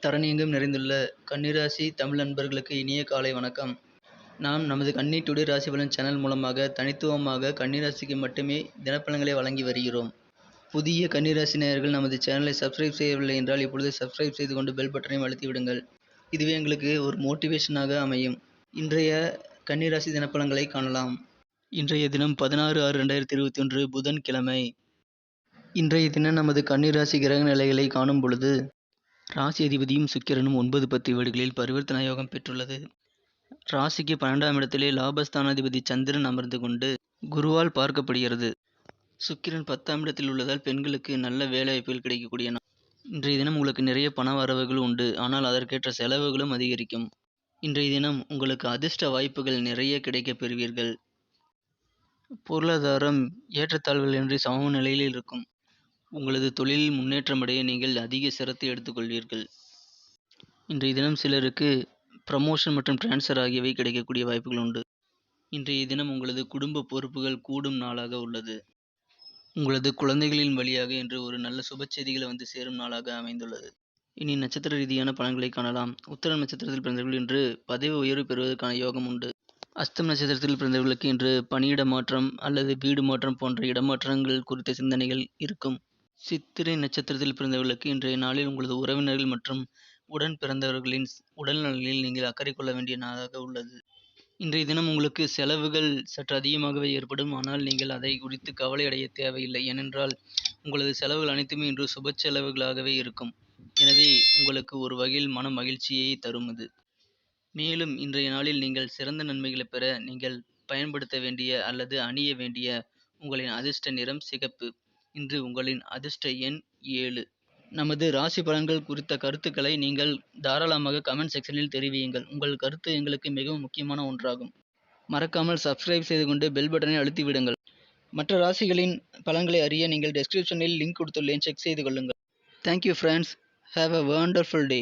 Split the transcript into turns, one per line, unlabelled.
தரணியெங்கும் நிறைந்துள்ள கன்னிராசி தமிழ் நண்பர்களுக்கு இனிய காலை வணக்கம். நாம் நமது கன்னி டுடே ராசி பலன் சேனல் மூலமாக தனித்துவமாக கன்னிராசிக்கு மட்டுமே தினப்பலன்களை வழங்கி வருகிறோம். புதிய கன்னிராசி நேயர்கள் நமது சேனலை சப்ஸ்கிரைப் செய்யவில்லை என்றால் இப்பொழுது சப்ஸ்கிரைப் செய்து கொண்டு பெல் பட்டனையும் அழுத்தி விடுங்கள். இதுவே எங்களுக்கு ஒரு மோட்டிவேஷனாக அமையும். இன்றைய கன்னிராசி தினப்பலன்களை காணலாம். இன்றைய தினம் 16/6/2021 புதன் கிழமை. இன்றைய தினம் நமது கன்னிராசி கிரக நிலைகளை காணும் பொழுது ராசி அதிபதியும் சுக்கிரனும் 9-10 வீடுகளில் பரிவர்த்தனை யோகம் பெற்றுள்ளது. ராசிக்கு 12ஆம் இடத்திலே லாபஸ்தானாதிபதி சந்திரன் அமர்ந்து கொண்டு குருவால் பார்க்கப்படுகிறது. சுக்கிரன் 10ஆம் இடத்தில் உள்ளதால் பெண்களுக்கு நல்ல வேலை வாய்ப்புகள் கிடைக்கக்கூடிய நாள். இன்றைய தினம் உங்களுக்கு நிறைய பண வரவுகள் உண்டு, ஆனால் அதற்கேற்ற செலவுகளும் அதிகரிக்கும். இன்றைய தினம் உங்களுக்கு அதிர்ஷ்ட வாய்ப்புகள் நிறைய கிடைக்கப் பெறுவீர்கள். பொருளாதாரம் ஏற்றத்தாழ்வுகள் இன்றி சம நிலையில் இருக்கும். உங்களது தொழிலில் முன்னேற்றமடைய நீங்கள் அதிக சிரத்தை எடுத்துக்கொள்வீர்கள். இன்றைய தினம் சிலருக்கு ப்ரமோஷன் மற்றும் டிரான்ஸ்ஃபர் ஆகியவை கிடைக்கக்கூடிய வாய்ப்புகள் உண்டு. இன்றைய தினம் உங்களது குடும்ப பொறுப்புகள் கூடும் நாளாக உள்ளது. உங்களது குழந்தைகளின் வழியாக இன்று ஒரு நல்ல சுப செய்திகளை வந்து சேரும் நாளாக அமைந்துள்ளது. இனி நட்சத்திர ரீதியான பலன்களை காணலாம். உத்திரம் நட்சத்திரத்தில் பிறந்தவர்கள் இன்று பதவி உயர்வு பெறுவதற்கான யோகம் உண்டு. அஸ்தம் நட்சத்திரத்தில் பிறந்தவர்களுக்கு இன்று பணியிட மாற்றம் அல்லது வீடு மாற்றம் போன்ற இடமாற்றங்கள் குறித்த சிந்தனைகள் இருக்கும். சித்திரை நட்சத்திரத்தில் பிறந்தவர்களுக்கு இன்றைய நாளில் உங்களது உறவினர்கள் மற்றும் உடன் பிறந்தவர்களின் உடல்நலனில் நீங்கள் அக்கறை கொள்ள வேண்டிய நாளாக உள்ளது. இன்றைய தினம் உங்களுக்கு செலவுகள் சற்று அதிகமாகவே ஏற்படும், ஆனால் நீங்கள் அதை குறித்து கவலை அடைய தேவையில்லை. ஏனென்றால் உங்களது செலவுகள் அனைத்துமே இன்று சுப செலவுகளாகவே இருக்கும். எனவே உங்களுக்கு ஒரு வகையில் மன மகிழ்ச்சியை தரும் இது. மேலும் இன்றைய நாளில் நீங்கள் சிறந்த நன்மைகளை பெற நீங்கள் பயன்படுத்த வேண்டிய அல்லது அணிய வேண்டிய உங்களின் அதிர்ஷ்ட நிறம் சிகப்பு. இன்று உங்களின் அதிர்ஷ்ட எண் 7. நமது ராசி பலன்கள் குறித்த கருத்துக்களை நீங்கள் தாராளமாக கமெண்ட் செக்ஷனில் தெரிவியுங்கள். உங்கள் கருத்து எங்களுக்கு மிகவும் முக்கியமான ஒன்றாகும். மறக்காமல் சப்ஸ்கிரைப் செய்து கொண்டு பெல் பட்டனை அழுத்தி விடுங்கள். மற்ற ராசிகளின் பலன்களை அறிய நீங்கள் டெஸ்கிரிப்ஷனில் லிங்க் கொடுத்துள்ளேன், செக் செய்து கொள்ளுங்கள். Thank you friends. Have a wonderful day.